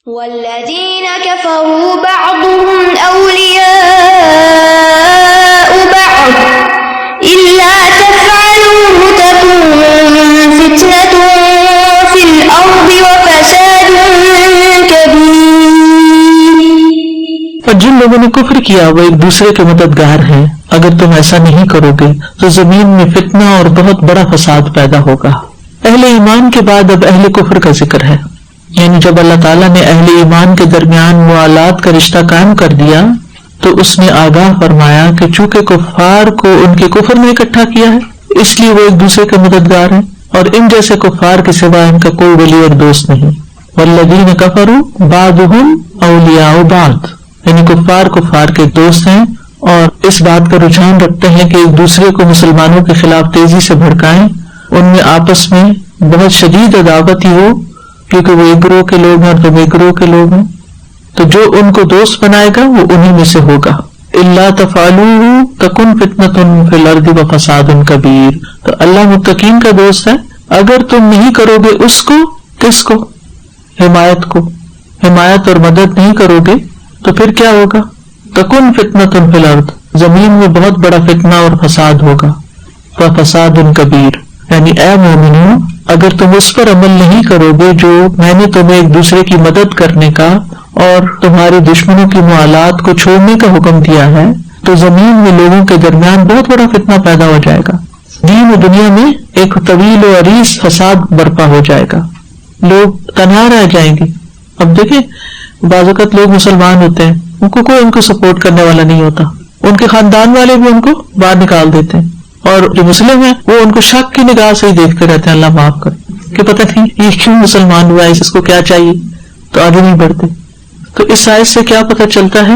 والذين كفروا بعضهم أولياء بعض إلا تفعلوه تكن فتنة في الأرض وفساد كبير. اور جن لوگوں نے کفر کیا وہ ایک دوسرے کے مددگار ہیں، اگر تم ایسا نہیں کرو گے تو زمین میں فتنہ اور بہت بڑا فساد پیدا ہوگا. اہل ایمان کے بعد اب اہل کفر کا ذکر ہے، یعنی جب اللہ تعالیٰ نے اہل ایمان کے درمیان موالات کا رشتہ قائم کر دیا تو اس نے آگاہ فرمایا کہ چونکہ کفار کو ان کے کفر میں اکٹھا کیا ہے اس لیے وہ ایک دوسرے کے مددگار ہیں، اور ان جیسے کفار کے سوا ان کا کوئی ولی اور دوست نہیں. والذین کفروا بعضهم اولیاء بعض، یعنی کفار کے دوست ہیں اور اس بات کا رجحان رکھتے ہیں کہ ایک دوسرے کو مسلمانوں کے خلاف تیزی سے بھڑکائیں، ان میں آپس میں بہت شدید عداوت ہی ہو، کیونکہ وہ ایک گروہ کے لوگ ہیں اور تم ایک گروہ کے لوگ ہیں، تو جو ان کو دوست بنائے گا وہ انہی میں سے ہوگا. الا تفعلوه تکن فتنة فی الارض وفساد کبیر. تو اللہ متقین کا دوست ہے، اگر تم نہیں کرو گے اس کو، کس کو؟ حمایت کو، حمایت اور مدد نہیں کرو گے تو پھر کیا ہوگا؟ تکن فتنة فی الارض، زمین میں بہت بڑا فتنہ اور فساد ہوگا. وفساد کبیر، یعنی اے مومنوں اگر تم اس پر عمل نہیں کرو گے جو میں نے تمہیں ایک دوسرے کی مدد کرنے کا اور تمہارے دشمنوں کی موالات کو چھوڑنے کا حکم دیا ہے تو زمین میں لوگوں کے درمیان بہت بڑا فتنہ پیدا ہو جائے گا. دین و دنیا میں ایک طویل و عریض فساد برپا ہو جائے گا، لوگ تنہا رہ جائیں گے. اب دیکھیں بعض اوقات لوگ مسلمان ہوتے ہیں، ان کو کوئی ان کو سپورٹ کرنے والا نہیں ہوتا، ان کے خاندان والے بھی ان کو باہر نکال دیتے ہیں، اور جو مسلم ہیں وہ ان کو شک کی نگاہ سے ہی دیکھتے رہتے ہیں، اللہ معاف کرے، کہ پتہ نہیں یہ کیوں مسلمان ہوا ہے، اس کو کیا چاہیے، تو آگے نہیں بڑھتے. تو اس آیت سے کیا پتہ چلتا ہے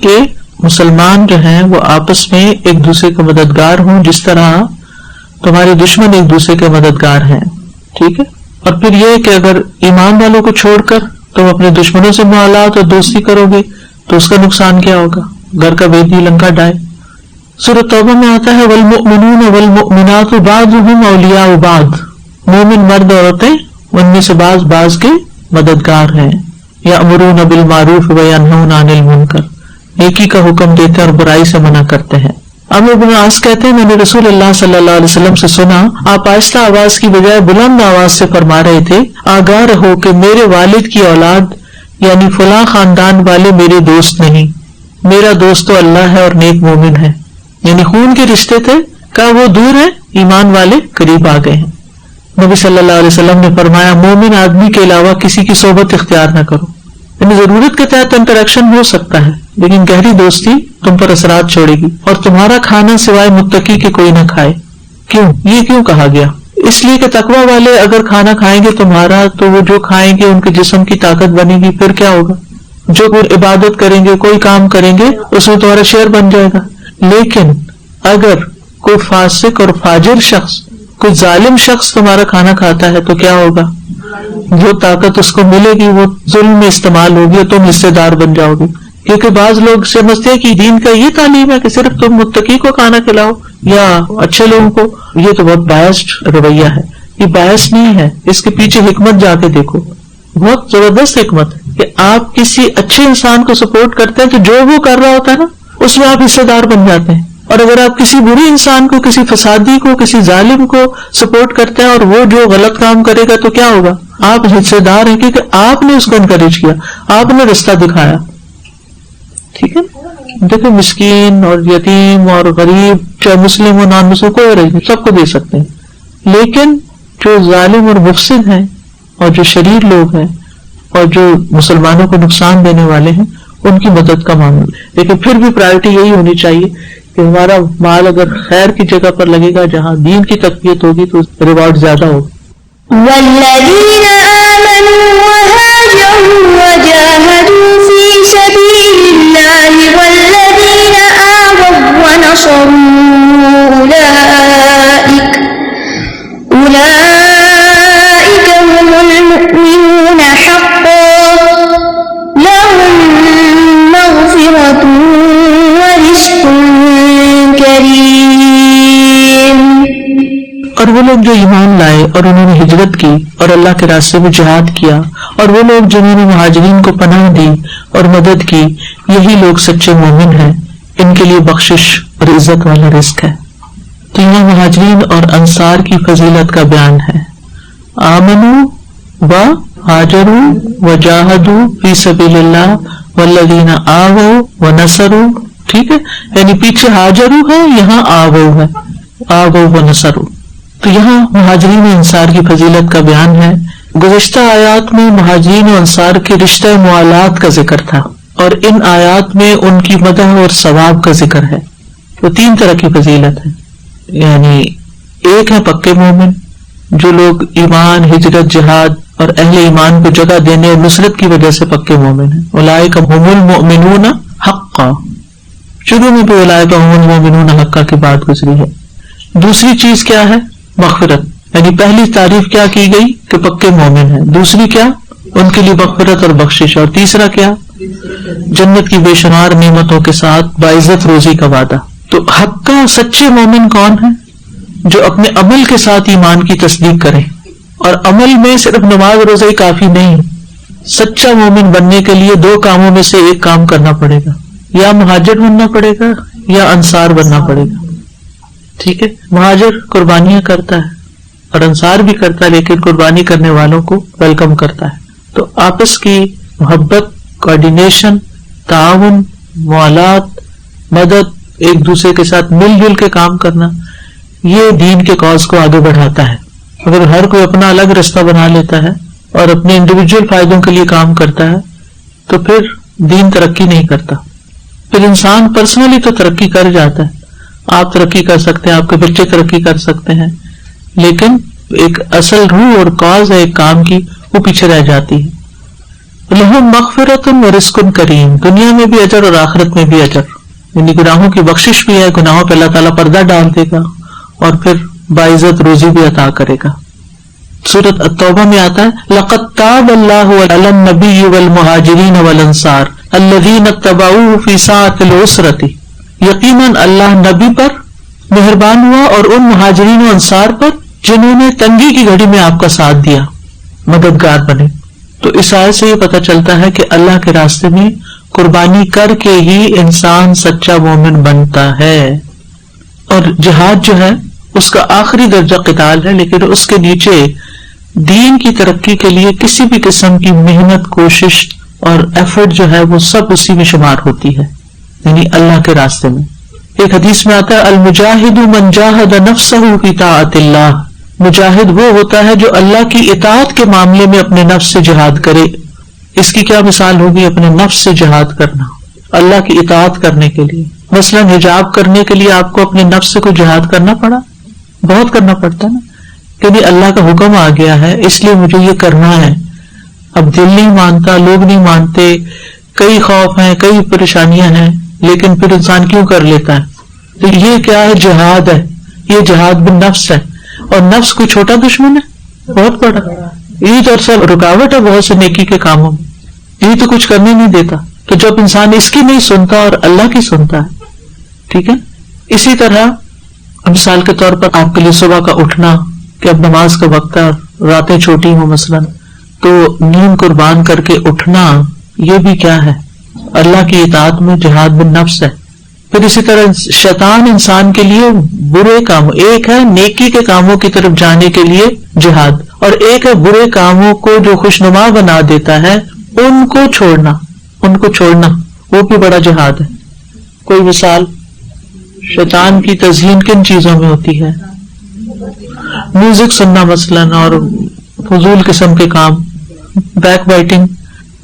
کہ مسلمان جو ہیں وہ آپس میں ایک دوسرے کے مددگار ہوں، جس طرح تمہارے دشمن ایک دوسرے کے مددگار ہیں. ٹھیک ہے. اور پھر یہ کہ اگر ایمان والوں کو چھوڑ کر تم اپنے دشمنوں سے موالات اور دوستی کرو گے تو اس کا نقصان کیا ہوگا؟ گھر کا بیٹی لنکا ڈائے. سورۃ توبہ میں آتا ہے والمؤمنون والمؤمنات بعضهم اولیاء بعض، مومن مرد عورتیں ان میں سے بعض کے مددگار ہیں. یأمرون بالمعروف وینہون عن المنکر، نیکی کا حکم دیتے اور برائی سے منع کرتے ہیں. عمرو بن عاص کہتے ہیں میں نے رسول اللہ صلی اللہ علیہ وسلم سے سنا آپ آہستہ آواز کی بجائے بلند آواز سے فرما رہے تھے آگاہ رہو کہ میرے والد کی اولاد یعنی فلاں خاندان والے میرے دوست نہیں، میرا دوست تو اللہ ہے اور نیک مومن ہے. یعنی خون کے رشتے تھے کہ وہ دور ہیں، ایمان والے قریب آ گئے ہیں. نبی صلی اللہ علیہ وسلم نے فرمایا مومن آدمی کے علاوہ کسی کی صحبت اختیار نہ کرو. یعنی ضرورت کے تحت انٹریکشن ہو سکتا ہے لیکن گہری دوستی تم پر اثرات چھوڑے گی. اور تمہارا کھانا سوائے متقی کے کوئی نہ کھائے. کیوں؟ یہ کیوں کہا گیا؟ اس لیے کہ تقوی والے اگر کھانا کھائیں گے تمہارا تو وہ جو کھائیں گے ان کے جسم کی طاقت بنے گی، پھر کیا ہوگا؟ جو کوئی عبادت کریں گے، کوئی کام کریں گے، اس میں تمہارا شیئر بن جائے گا. لیکن اگر کوئی فاسق اور فاجر شخص، کوئی ظالم شخص تمہارا کھانا کھاتا ہے تو کیا ہوگا؟ جو طاقت اس کو ملے گی وہ ظلم میں استعمال ہوگی اور تم حصے دار بن جاؤ گے. کیونکہ بعض لوگ سمجھتے ہیں کہ دین کا یہ تعلیم ہے کہ صرف تم متقی کو کھانا کھلاؤ یا اچھے لوگوں کو. یہ تو بہت بائسڈ رویہ ہے، یہ بائس نہیں ہے، اس کے پیچھے حکمت جا کے دیکھو، بہت زبردست حکمت ہے کہ آپ کسی اچھے انسان کو سپورٹ کرتے ہیں تو جو وہ کر رہا ہوتا ہے نا اس میں آپ حصے دار بن جاتے ہیں. اور اگر آپ کسی بری انسان کو، کسی فسادی کو، کسی ظالم کو سپورٹ کرتے ہیں اور وہ جو غلط کام کرے گا تو کیا ہوگا؟ آپ حصے دار ہیں کیونکہ آپ نے اس کو انکریج کیا، آپ نے رستہ دکھایا. ٹھیک ہے. دیکھو مسکین اور یتیم اور غریب چاہے مسلم ہو نان مسلم کوئی رہے سب کو دے سکتے ہیں، لیکن جو ظالم اور مفسد ہیں اور جو شریر لوگ ہیں اور جو مسلمانوں کو نقصان دینے والے ہیں ان کی مدد کا معمول. لیکن پھر بھی پرائرٹی یہی ہونی چاہیے کہ ہمارا مال اگر خیر کی جگہ پر لگے گا، جہاں دین کی تقویت ہوگی تو ریوارڈ زیادہ ہوگا. والذین آمنوا وهاجروا وجاهدوا في سبيل الله والذین آووا ونصروا أولئك هم المؤمنون حقا لهم مغفرة ورزق کریم. اور وہ لوگ جو ایمان لائے اور انہوں نے ہجرت کی اور اللہ کے راستے میں جہاد کیا، اور وہ لوگ جنہوں نے مہاجرین کو پناہ دی اور مدد کی، یہی لوگ سچے مومن ہیں، ان کے لیے بخشش اور عزت والا رزق ہے۔ تو یہاں مہاجرین اور انصار کی فضیلت کا بیان ہے۔ آمنوا و ہاجروا و جاہدوا فی سبیل اللہ والذین آووا و نصروا، ٹھیک ہے، یعنی پیچھے ہاجروا ہے، یہاں آووا ہے، آووا و نصروا۔ تو یہاں مہاجرین و انصار کی فضیلت کا بیان ہے۔ گزشتہ آیات میں مہاجرین و انصار کے رشتہ موالات کا ذکر تھا، اور ان آیات میں ان کی مدح اور ثواب کا ذکر ہے۔ تو تین طرح کی فضیلت ہے، یعنی ایک ہے پکے مومن، جو لوگ ایمان، ہجرت، جہاد اور اہل ایمان کو جگہ دینے اور نصرت کی وجہ سے پکے مومن ہیں۔ اولئک هم المؤمنون حقا، شروع میں بھی اولئک هم المؤمنون حقا کی بات گزری ہے۔ دوسری چیز کیا ہے؟ مغفرت، یعنی پہلی تعریف کیا کی گئی کہ پکے مومن ہیں، دوسری کیا؟ ان کے لیے مغفرت اور بخشش، اور تیسرا کیا؟ جنت کی بے شمار نعمتوں کے ساتھ باعزت روزی کا وعدہ۔ تو حقا سچے مومن کون ہیں؟ جو اپنے عمل کے ساتھ ایمان کی تصدیق کریں، اور عمل میں صرف نماز روزہ ہی کافی نہیں۔ سچا مومن بننے کے لیے دو کاموں میں سے ایک کام کرنا پڑے گا، یا مہاجر بننا پڑے گا یا انصار بننا پڑے گا، ٹھیک ہے۔ مہاجر قربانیاں کرتا ہے اور انصار بھی کرتا ہے، لیکن قربانی کرنے والوں کو ویلکم کرتا ہے۔ تو آپس کی محبت، کوآرڈینیشن، تعاون، موالات، مدد، ایک دوسرے کے ساتھ مل جل کے کام کرنا، یہ دین کے کاز کو آگے بڑھاتا ہے۔ اگر ہر کوئی اپنا الگ رستہ بنا لیتا ہے اور اپنے انڈیویجول فائدوں کے لیے کام کرتا ہے تو پھر دین ترقی نہیں کرتا۔ پھر انسان پرسنلی تو ترقی کر جاتا ہے، آپ ترقی کر سکتے ہیں، آپ کے بچے ترقی کر سکتے ہیں، لیکن ایک اصل روح اور کاز ہے ایک کام کی، وہ پیچھے رہ جاتی ہے۔ لہم مغفرۃ و رزق کریم، دنیا میں بھی اجر اور آخرت میں بھی اجر، یعنی گناہوں کی بخشش بھی ہے، گناہوں پہ اللہ تعالیٰ پردہ ڈال دے گا اور پھر باعزت روزی بھی عطا کرے گا۔ سورۃ التوبہ میں آتا ہے لقد تاب اللہ علی النبی والمہاجرین والانصار الذین اتبعوہ فی ساعۃ العسرۃ، یقیناً اللہ نبی پر مہربان ہوا اور ان مہاجرین و انصار پر جنہوں نے تنگی کی گھڑی میں آپ کا ساتھ دیا، مددگار بنے۔ تو اس آیت سے یہ پتہ چلتا ہے کہ اللہ کے راستے میں قربانی کر کے ہی انسان سچا مومن بنتا ہے۔ اور جہاد جو ہے اس کا آخری درجہ قتال ہے، لیکن اس کے نیچے دین کی ترقی کے لیے کسی بھی قسم کی محنت، کوشش اور ایفرٹ جو ہے وہ سب اسی میں شمار ہوتی ہے، یعنی اللہ کے راستے میں۔ ایک حدیث میں آتا ہے المجاہد من جاہد نفسہ فی طاعت اللہ، مجاہد وہ ہوتا ہے جو اللہ کی اطاعت کے معاملے میں اپنے نفس سے جہاد کرے۔ اس کی کیا مثال ہوگی؟ اپنے نفس سے جہاد کرنا اللہ کی اطاعت کرنے کے لیے۔ مثلا حجاب کرنے کے لیے آپ کو اپنے نفس سے کوئی جہاد کرنا پڑا؟ بہت کرنا پڑتا ہے نا، کہ نہیں اللہ کا حکم آ گیا ہے اس لیے مجھے یہ کرنا ہے۔ اب دل نہیں مانتا، لوگ نہیں مانتے، کئی خوف ہیں، کئی پریشانیاں ہیں، لیکن پھر انسان کیوں کر لیتا ہے؟ تو یہ کیا ہے؟ جہاد ہے، یہ جہاد بالنفس ہے۔ اور نفس کوئی چھوٹا دشمن ہے؟ بہت بڑا، یہی تو اصل رکاوٹ ہے بہت سے نیکی کے کاموں میں، یہی تو کچھ کرنے نہیں دیتا۔ تو جب انسان اس کی نہیں سنتا اور اللہ کی سنتا ہے، ٹھیک ہے۔ اسی طرح مثال کے طور پر آپ کے لیے صبح کا اٹھنا کہ اب نماز کا وقت ہے، راتیں چھوٹی ہوں مثلا، تو نیند قربان کر کے اٹھنا، یہ بھی کیا ہے؟ اللہ کی اطاعت میں جہاد بالنفس ہے۔ پھر اسی طرح شیطان انسان کے لیے برے کام، ایک ہے نیکی کے کاموں کی طرف جانے کے لیے جہاد، اور ایک ہے برے کاموں کو جو خوشنما بنا دیتا ہے ان کو چھوڑنا، وہ بھی بڑا جہاد ہے۔ کوئی مثال؟ شیطان کی تزیین کن چیزوں میں ہوتی ہے؟ میوزک سننا مثلا، اور فضول قسم کے کام، بیک بائٹنگ۔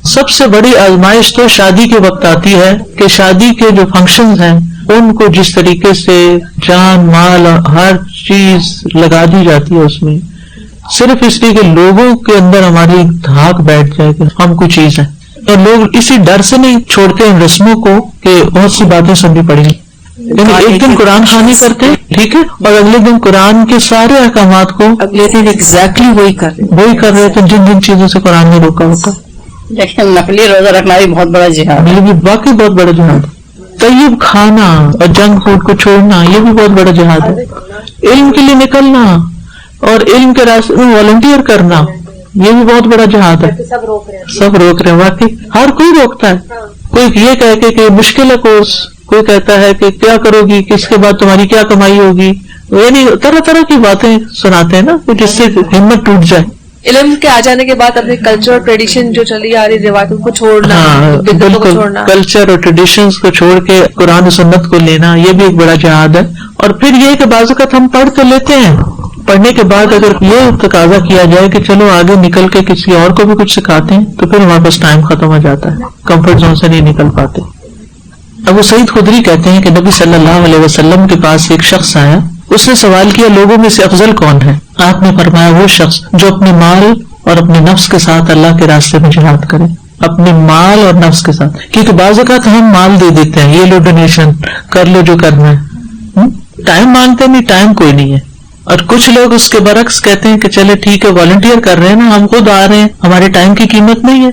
سب سے بڑی آزمائش تو شادی کے وقت آتی ہے کہ شادی کے جو فنکشنز ہیں ان کو جس طریقے سے جان مال اور ہر چیز لگا دی جاتی ہے اس میں، صرف اس لیے کہ لوگوں کے اندر ہماری دھاک بیٹھ جائے کہ ہم کوئی چیز ہیں، اور لوگ اسی ڈر سے نہیں چھوڑتے ان رسموں کو کہ بہت سی باتیں سننی پڑیں گی۔ لیکن ایک دن قرآن خوانی کرتے، ٹھیک ہے، اور اگلے دن قرآن کے سارے احکامات کو اگلے دن ایگزیکٹلی وہی کر رہے تھے جن چیزوں سے قرآن نے روکا ہوتا۔ لیکن نقلی روزہ رکھنا بھی بہت بڑا جہاد ہے، یہ بھی واقعی بہت بڑا جہاد ہے۔ طیب کھانا اور جنک فوڈ کو چھوڑنا، یہ بھی بہت بڑا جہاد ہے۔ علم کے لیے نکلنا، اور علم کے راستے میں والنٹیئر کرنا یہ بھی بہت بڑا جہاد ہے. سب روک رہے ہیں واقعی, ہر کوئی روکتا ہے. کوئی یہ کہہ کے کہ مشکل ہے کورس, کوئی کہتا ہے کہ کیا کرو گی, کس کے بعد تمہاری کیا کمائی ہوگی, یعنی طرح طرح کی باتیں سناتے ہیں نا جس سے ہمت ٹوٹ جائے. علم کے آ جانے کے بعد اپنے کلچر اور ٹریڈیشن جو چلی آ رہی روایتوں کو چھوڑنا, بدعتوں کو چھوڑنا, کلچر اور ٹریڈیشنز کو چھوڑ کے قرآن و سنت کو لینا, یہ بھی ایک بڑا جہاد ہے. اور پھر یہ کہ بعض اوقات ہم پڑھ تو لیتے ہیں, پڑھنے کے بعد اگر یہ تقاضا کیا جائے کہ چلو آگے نکل کے کسی اور کو بھی کچھ سکھاتے ہیں تو پھر ہمارے پاس ٹائم ختم ہو جاتا ہے, کمفرٹ زون سے نہیں نکل پاتے. ابو سعید خدری کہتے ہیں کہ نبی صلی اللہ علیہ وسلم کے پاس ایک شخص آیا, اس نے سوال کیا لوگوں میں سے افضل کون ہے؟ آپ نے فرمایا وہ شخص جو اپنے مال اور اپنے نفس کے ساتھ اللہ کے راستے میں جہاد کرے. اپنے مال اور نفس کے ساتھ, کیونکہ بعض اوقات ہم مال دے دیتے ہیں, یہ لو ڈونیشن کر لو جو کرنا ہے, ٹائم مانگتے نہیں, ٹائم کوئی نہیں ہے. اور کچھ لوگ اس کے برعکس کہتے ہیں کہ چلے ٹھیک ہے والنٹیئر کر رہے ہیں نا, ہم خود آ رہے ہیں, ہمارے ٹائم کی قیمت نہیں ہے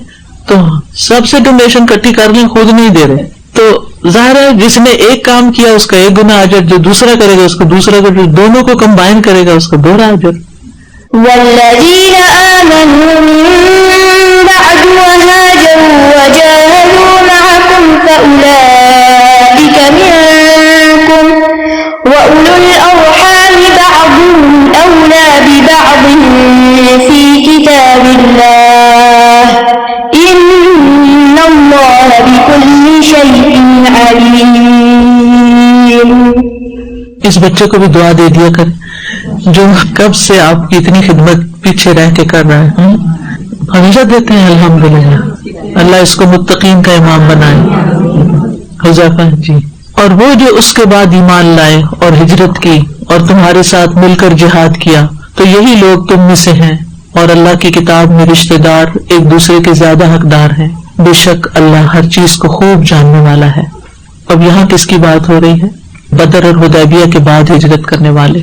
تو سب سے ڈونیشن کٹھی کر لیں, خود نہیں دے رہے. تو ظاہر ہے جس نے ایک کام کیا اس کا ایک گنا اجر, جو دوسرا کرے گا اس کو دوسرا, جو دونوں کو کمبائن کرے گا اس کو دوہرا اجر. والذین آمنوا من بعد وهاجروا وجاهدوا معكم فأولئك منكم وأولو الأرحام بعضهم أولى ببعض في كتاب الله إن الله بكل شيء عليم. اس بچے کو بھی دعا دے دیا کریں جو کب سے آپ کی اتنی خدمت پیچھے رہ کے کر رہا ہے, ہمیشہ دیتے ہیں الحمدللہ. اللہ اس کو متقین کا امام بنائے. حذیفہ جی. اور وہ جو اس کے بعد ایمان لائے اور ہجرت کی اور تمہارے ساتھ مل کر جہاد کیا تو یہی لوگ تم میں سے ہیں, اور اللہ کی کتاب میں رشتہ دار ایک دوسرے کے زیادہ حقدار ہیں. بے شک اللہ ہر چیز کو خوب جاننے والا ہے. اب یہاں کس کی بات ہو رہی ہے؟ بدر اور حدیبیہ کے بعد ہجرت کرنے والے,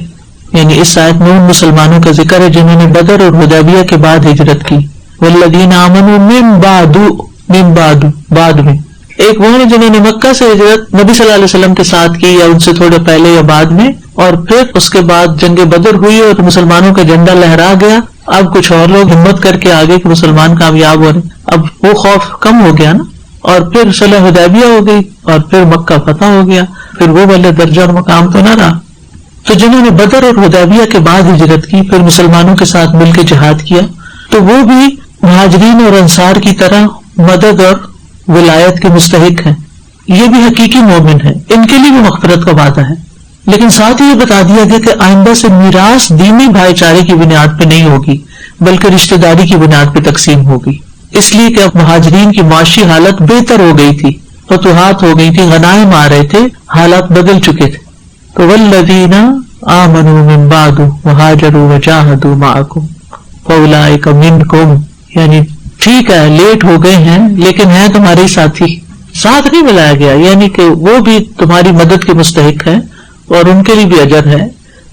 یعنی اس آیت میں ان مسلمانوں کا ذکر ہے جنہوں نے بدر اور حدیبیہ کے بعد ہجرت کی. والذین آمنوا من بعد, بعد میں. ایک وہ ہیں جنہوں نے مکہ سے ہجرت نبی صلی اللہ علیہ وسلم کے ساتھ کی یا ان سے تھوڑے پہلے یا بعد میں, اور پھر اس کے بعد جنگ بدر ہوئی اور مسلمانوں کا جھنڈا لہرا گیا. اب کچھ اور لوگ ہمت کر کے آگے کہ مسلمان کامیاب ہو رہے, اب وہ خوف کم ہو گیا نا, اور پھر صلح حدیبیہ ہو گئی اور پھر مکہ فتح ہو گیا, پھر وہ والے درجہ اور مقام تو نہ رہا. تو جنہوں نے بدر اور حدیبیہ کے بعد ہجرت کی پھر مسلمانوں کے ساتھ مل کے جہاد کیا تو وہ بھی مہاجرین اور انصار کی طرح مدد اور ولایت کے مستحق ہیں. یہ بھی حقیقی مومن ہیں, ان کے لیے بھی مغفرت کا وعدہ ہے. لیکن ساتھ ہی یہ بتا دیا گیا کہ آئندہ سے میراث دینی بھائی چارے کی بنیاد پہ نہیں ہوگی بلکہ رشتہ داری کی بنیاد پہ تقسیم ہوگی, اس لیے کہ اب مہاجرین کی معاشی حالت بہتر ہو گئی تھی, فتوحات ہو گئی تھی, غنائم آ رہے تھے, حالات بدل چکے تھے. تو والذین آمنوا من بعد وہاجروا وجاہدوا معکم فاولئک منکم, یعنی ٹھیک ہے لیٹ ہو گئے ہیں لیکن ہیں تمہارے ساتھی, ساتھ نہیں ملایا گیا, یعنی کہ وہ بھی تمہاری مدد کے مستحق ہیں اور ان کے لیے بھی اجر ہے,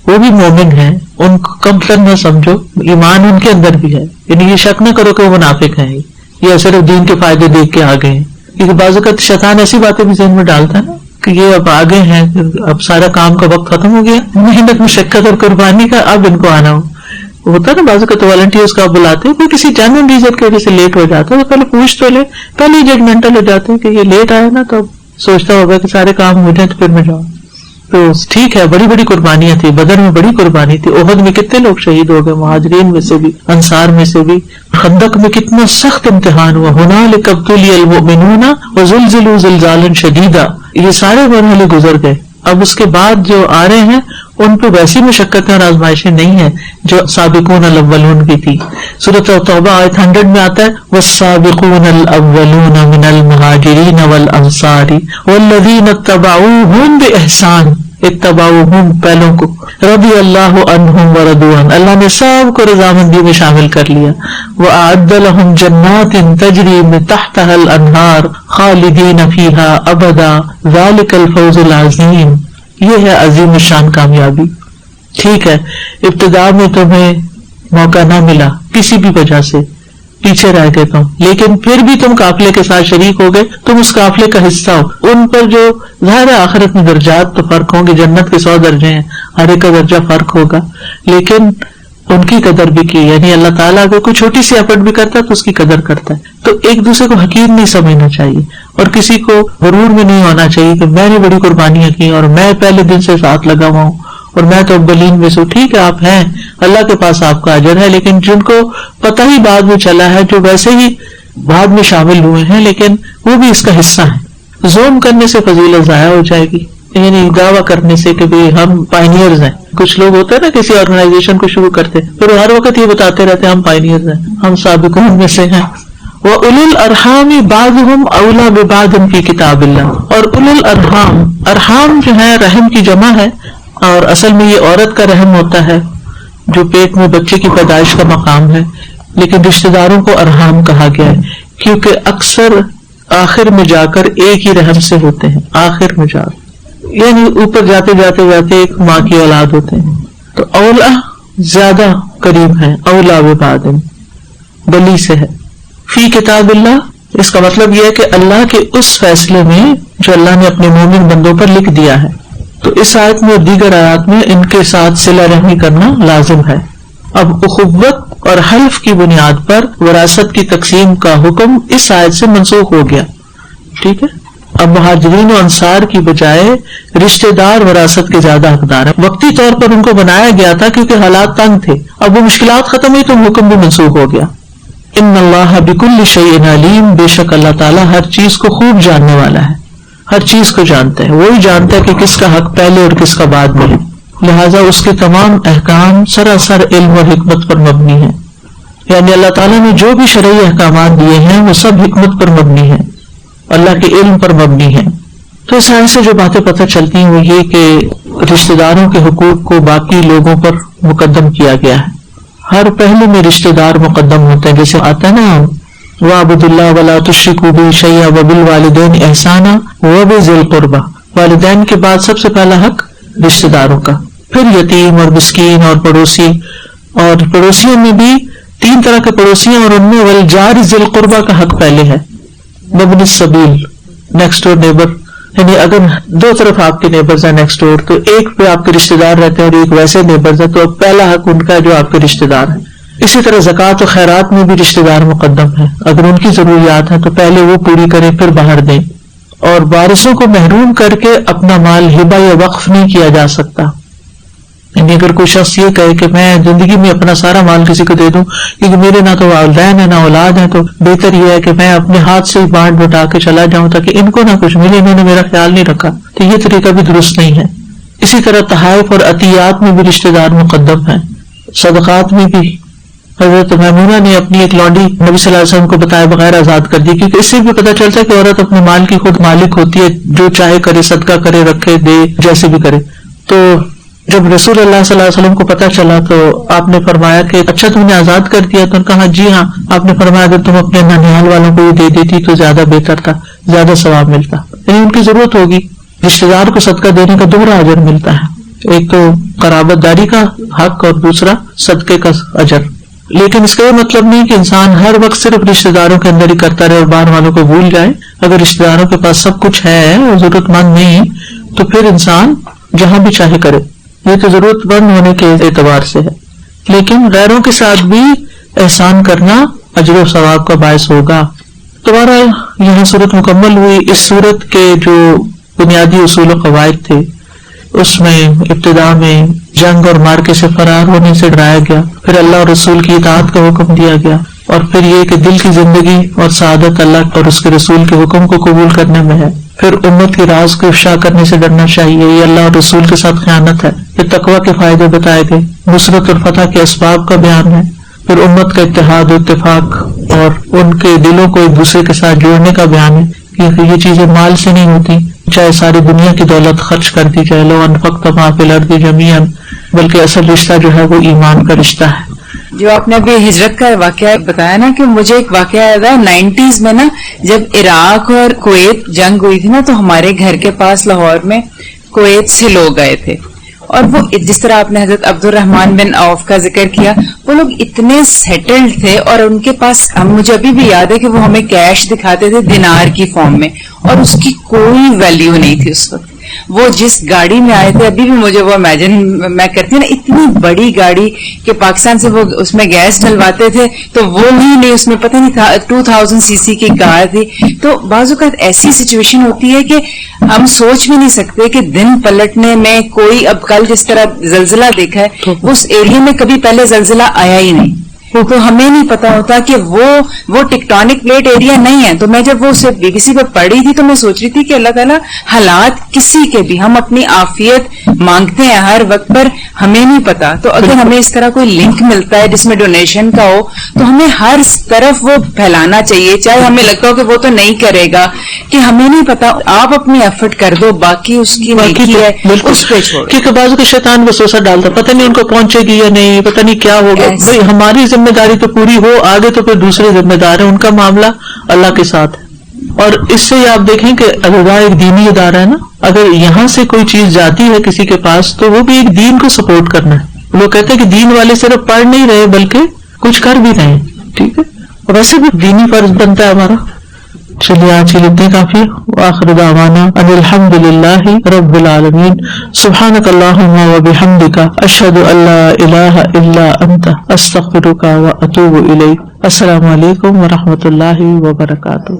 وہ بھی مومن ہیں, ان کو کم تر نہ سمجھو, ایمان ان کے اندر بھی ہے. یعنی یہ شک نہ کرو کہ وہ منافق ہیں یا صرف دین کے فائدے دیکھ کے آگے ہیں, کیونکہ بعض اوقات شیطان ایسی باتیں بھی ذہن میں ڈالتا ہے نا کہ یہ اب آگے ہیں, اب سارا کام کا وقت ختم ہو گیا, محنت مشقت اور قربانی کا اب ان کو آنا ہوتا ہے نا. بعض اوقات والنٹیئرس کا بلاتے ہیں, کوئی کسی جینوئن ریزن کی وجہ سے لیٹ ہو جاتا ہے تو پہلے پوچھ تو لے, پہلے ججمنٹل ہو جاتے ہیں کہ یہ لیٹ آیا نا تو سوچتا ہوگا کہ سارے کام ہو جائیں تو پھر میں جاؤں. تو ٹھیک ہے, بڑی بڑی قربانیاں تھی, بدر میں بڑی قربانی تھی, احد میں کتنے لوگ شہید ہو گئے, مہاجرین میں سے بھی انصار میں سے بھی, خندق میں کتنا سخت امتحان ہوا, ہنالک ابتلی المؤمنون وزلزلوا زلزالا شدیدا, یہ سارے مرحلے گزر گئے. اب اس کے بعد جو آ رہے ہیں ان پہ ویسی مشقتیں اور آزمائشیں نہیں ہیں جو سابقون الاولون کی تھی. سورۃ توبہ آیت 100 میں آتا ہے والسابقون الاولون من المہاجرین والانصار والذین اتبعوہم باحسان, اتبعوہم پہلوں کو, رضی اللہ عنہم ورضوا عنہ, اللہ نے سب کو رضامندی میں شامل کر لیا. وأعد لهم جنات تجری من تحتها الانہار خالدین فیہا ابدا ذلک الفوز العظیم, یہ ہے عظیم شان کامیابی. ٹھیک ہے ابتدا میں تمہیں موقع نہ ملا کسی بھی وجہ سے, پیچھے رہ گئے تم, لیکن پھر بھی تم قافلے کے ساتھ شریک ہو گئے, تم اس قافلے کا حصہ ہو. ان پر جو ظاہر آخرت میں درجات تو فرق ہوں گے, جنت کے 100 درجے ہیں, ہر ایک کا درجہ فرق ہوگا, لیکن ان کی قدر بھی کی. یعنی اللہ تعالیٰ اگر کوئی چھوٹی سی ایفرٹ بھی کرتا ہے تو اس کی قدر کرتا ہے. تو ایک دوسرے کو حقیر نہیں سمجھنا چاہیے اور کسی کو غرور میں نہیں ہونا چاہیے کہ میں نے بڑی قربانیاں کی اور میں پہلے دن سے ساتھ لگا ہوا ہوں اور میں تو اولین میں سے. ٹھیک ہے آپ ہیں, اللہ کے پاس آپ کا اجر ہے, لیکن جن کو پتہ ہی بعد میں چلا ہے, جو ویسے ہی بعد میں شامل ہوئے ہیں لیکن وہ بھی اس کا حصہ ہیں. زوم کرنے سے فضیلت ضائع ہو جائے گی, یعنی دعویٰ کرنے سے کہ ہم پائنیئرز ہیں. کچھ لوگ ہوتے ہیں نا کسی آرگنائزیشن کو شروع کرتے پھر ہر وقت یہ بتاتے رہتے ہیں ہم پائنیئرز ہیں, ہم سابقون میں سے ہیں. وَأُولُو الْأَرْحَامِ بَعْضُهُمْ أَوْلَىٰ بِبَعْضٍ فِي كِتَابِ اللَّهِ. اور اولو الارحام, ارحام جو ہے رحم کی جمع ہے, اور اصل میں یہ عورت کا رحم ہوتا ہے جو پیٹ میں بچے کی پیدائش کا مقام ہے, لیکن رشتہ داروں کو ارحام کہا گیا ہے کیونکہ اکثر آخر میں جا کر ایک ہی رحم سے ہوتے ہیں. آخر میں جا یعنی اوپر جاتے جاتے جاتے ایک ماں کی اولاد ہوتے ہیں. تو اولا زیادہ قریب ہیں, اولا ببعض بلی سے ہے. فی کتاب اللہ, اس کا مطلب یہ ہے کہ اللہ کے اس فیصلے میں جو اللہ نے اپنے مومن بندوں پر لکھ دیا ہے. تو اس آیت میں اور دیگر آیات میں ان کے ساتھ صلہ رحمی کرنا لازم ہے. اب اخوت اور حلف کی بنیاد پر وراثت کی تقسیم کا حکم اس آیت سے منسوخ ہو گیا. ٹھیک ہے, اب مہاجرین و انصار کی بجائے رشتہ دار وراثت کے زیادہ حقدار ہیں. وقتی طور پر ان کو بنایا گیا تھا کیونکہ حالات تنگ تھے, اب وہ مشکلات ختم ہوئی تو حکم بھی منسوخ ہو گیا. ان اللہ بکل شیء علیم, بے شک اللہ تعالیٰ ہر چیز کو خوب جاننے والا ہے, ہر چیز کو جانتا ہے. وہی جانتا ہے کہ کس کا حق پہلے اور کس کا بعد میں ہے, لہٰذا اس کے تمام احکام سراسر علم اور حکمت پر مبنی ہیں. یعنی اللہ تعالیٰ نے جو بھی شرعی احکامات دیے ہیں وہ سب حکمت پر مبنی ہیں, اللہ کے علم پر مبنی ہیں. تو اس آیت سے جو باتیں پتہ چلتی ہیں وہ یہ کہ رشتہ داروں کے حقوق کو باقی لوگوں پر مقدم کیا گیا ہے. ہر پہلو میں رشتہ دار مقدم ہوتے ہیں, جیسے آتا ہے نا وَاعْبُدُوا اللَّهَ وَلَا تُشْرِكُوا بِهِ شَيْئًا وَبِالْوَالِدَيْنِ إِحْسَانًا وَبِذِي الْقُرْبَىٰ. والدین کے بعد سب سے پہلا حق رشتہ داروں کا, پھر یتیم اور مسکین اور پڑوسی. اور پڑوسیوں میں بھی 3 طرح کے پڑوسی ہیں, اور ان میں والجار ذی القربیٰ کا حق پہلے ہے. وابن السبیل, نیکسٹ ڈور نیبر, یعنی اگر 2 طرف آپ کے نیبرز ہیں نیکسٹ ڈور, تو ایک پہ آپ کے رشتہ دار رہتے ہیں اور ایک ویسے نیبرز ہیں, تو پہلا حق ان کا ہے جو آپ کے رشتہ دار ہیں. اسی طرح زکوٰۃ و خیرات میں بھی رشتہ دار مقدم ہیں. اگر ان کی ضروریات ہیں تو پہلے وہ پوری کریں پھر باہر دیں. اور وارثوں کو محروم کر کے اپنا مال ہبہ یا وقف نہیں کیا جا سکتا. یعنی اگر کوئی شخص یہ کہے کہ میں زندگی میں اپنا سارا مال کسی کو دے دوں کیونکہ میرے نہ تو والدین ہیں نہ اولاد ہیں, تو بہتر یہ ہے کہ میں اپنے ہاتھ سے بانٹ بٹا کے چلا جاؤں تاکہ ان کو نہ کچھ ملے, انہوں نے میرا خیال نہیں رکھا. تو یہ طریقہ بھی درست نہیں ہے. اسی طرح تحائف اور عطیات میں بھی رشتہ دار مقدم ہیں. صدقات میں بھی حضرت میمونہ نے اپنی ایک لونڈی نبی صلی اللہ علیہ وسلم کو بتائے بغیر آزاد کر دی, کیونکہ اس سے بھی پتہ چلتا ہے کہ عورت اپنے مال کی خود مالک ہوتی ہے, جو چاہے کرے, صدقہ کرے, رکھے, دے, جیسے بھی کرے. تو جب رسول اللہ صلی اللہ علیہ وسلم کو پتہ چلا تو آپ نے فرمایا کہ اچھا تم نے آزاد کر دیا؟ تو انہوں نے کہا جی ہاں. آپ نے فرمایا اگر تم اپنے ننیال والوں کو یہ دے دیتی تو زیادہ بہتر تھا, زیادہ ثواب ملتا. یعنی ان کی ضرورت ہوگی, رشتہ دار کو صدقہ دینے کا 2 اجر ملتا ہے, ایک تو قرابت داری کا حق اور دوسرا صدقے کا اجر. لیکن اس کا یہ مطلب نہیں کہ انسان ہر وقت صرف رشتہ داروں کے اندر ہی کرتا رہے اور باہر والوں کو بھول جائے. اگر رشتہ داروں کے پاس سب کچھ ہے اور ضرورت مند نہیں تو پھر انسان جہاں بھی چاہے کرے. یہ تو ضرورت مند ہونے کے اعتبار سے ہے, لیکن غیروں کے ساتھ بھی احسان کرنا اجر و ثواب کا باعث ہوگا. دوبارہ یہاں صورت مکمل ہوئی. اس صورت کے جو بنیادی اصول و قواعد تھے اس میں ابتدا میں جنگ اور مارکے سے فرار ہونے سے ڈرایا گیا, پھر اللہ اور رسول کی اطاعت کا حکم دیا گیا, اور پھر یہ کہ دل کی زندگی اور سعادت اللہ اور اس کے رسول کے حکم کو قبول کرنے میں ہے. پھر امت کے راز کو افشا کرنے سے ڈرنا چاہیے, یہ اللہ اور رسول کے ساتھ خیانت ہے. پھر تقویٰ کے فائدے بتائے گئے, نصرت اور فتح کے اسباب کا بیان ہے. پھر امت کا اتحاد و اتفاق اور ان کے دلوں کو ایک دوسرے کے ساتھ جوڑنے کا بیان ہے, کیونکہ یہ چیزیں مال سے نہیں ہوتی, چاہے ساری دنیا کی دولت خرچ کر دی جائے, لو انفقت ما فی الارض جمیعا, بلکہ اصل رشتہ جو ہے وہ ایمان کا رشتہ ہے. جو آپ نے ابھی ہجرت کا واقعہ بتایا نا, کہ مجھے ایک واقعہ یاد ہے 90s میں نا, جب عراق اور کویت جنگ ہوئی تھی نا, تو ہمارے گھر کے پاس لاہور میں کویت سے لوگ آئے تھے, اور وہ جس طرح آپ نے حضرت عبد الرحمن بن عوف کا ذکر کیا, وہ لوگ اتنے سیٹلڈ تھے, اور ان کے پاس مجھے ابھی بھی یاد ہے کہ وہ ہمیں کیش دکھاتے تھے دینار کی فارم میں, اور اس کی کوئی ویلیو نہیں تھی اس وقت. وہ جس گاڑی میں آئے تھے ابھی بھی مجھے وہ امیجن میں کرتی ہوں نا, اتنی بڑی گاڑی کہ پاکستان سے وہ اس میں گیس ڈلواتے تھے تو وہ بھی نہیں, اس میں پتہ نہیں تھا 2000 cc کی کار تھی. تو بعض اوقات ایسی سچویشن ہوتی ہے کہ ہم سوچ بھی نہیں سکتے کہ دن پلٹنے میں کوئی, اب کل جس طرح زلزلہ دیکھا ہے اس ایریا میں کبھی پہلے زلزلہ آیا ہی نہیں, تو ہمیں نہیں پتا ہوتا کہ وہ ٹیکٹونک پلیٹ ایریا نہیں ہے. تو میں جب وہ صرف بی بی سی پہ پڑھی تھی تو میں سوچ رہی تھی کہ اللہ تعالیٰ حالات کسی کے بھی, ہم اپنی عافیت مانگتے ہیں ہر وقت پر ہمیں نہیں پتا. تو اگر ہمیں اس طرح کوئی لنک ملتا ہے جس میں ڈونیشن کا ہو تو ہمیں ہر طرف وہ پھیلانا چاہیے, چاہے ہمیں لگتا ہو کہ وہ تو نہیں کرے گا, کہ ہمیں نہیں پتا, آپ اپنی ایفرٹ کر دو, باقی اس کی نیکی ہے اس پہ چھوڑ. کیونکہ بعض کا شیطان وسوسہ ڈالتا, پتہ نہیں ان کو پہنچے گی یا نہیں, پتہ نہیں کیا ہوگا. بھائی ہماری ذمہ داری تو پوری ہو, آگے تو پھر دوسرے ذمہ دار ہیں, ان کا معاملہ اللہ کے ساتھ ہے. اور اس سے آپ دیکھیں کہ اگر ایک دینی ادارہ ہے نا, اگر یہاں سے کوئی چیز جاتی ہے کسی کے پاس تو وہ بھی ایک دین کو سپورٹ کرنا ہے. لوگ کہتے ہیں کہ دین والے صرف پڑھ نہیں رہے بلکہ کچھ کر بھی رہے ہیں, ٹھیک ہے, اور ویسے بھی دینی فرض بنتا ہے ہمارا. چلیے آج کے لیے اتنے کافی. وآخر دعوانا ان الحمد للہ رب العالمین. سبحانک اللہم وبحمدک اشہد ان لا الہ الا انت استغفرک واتوب الیک. السلام علیکم ورحمۃ اللہ وبرکاتہ.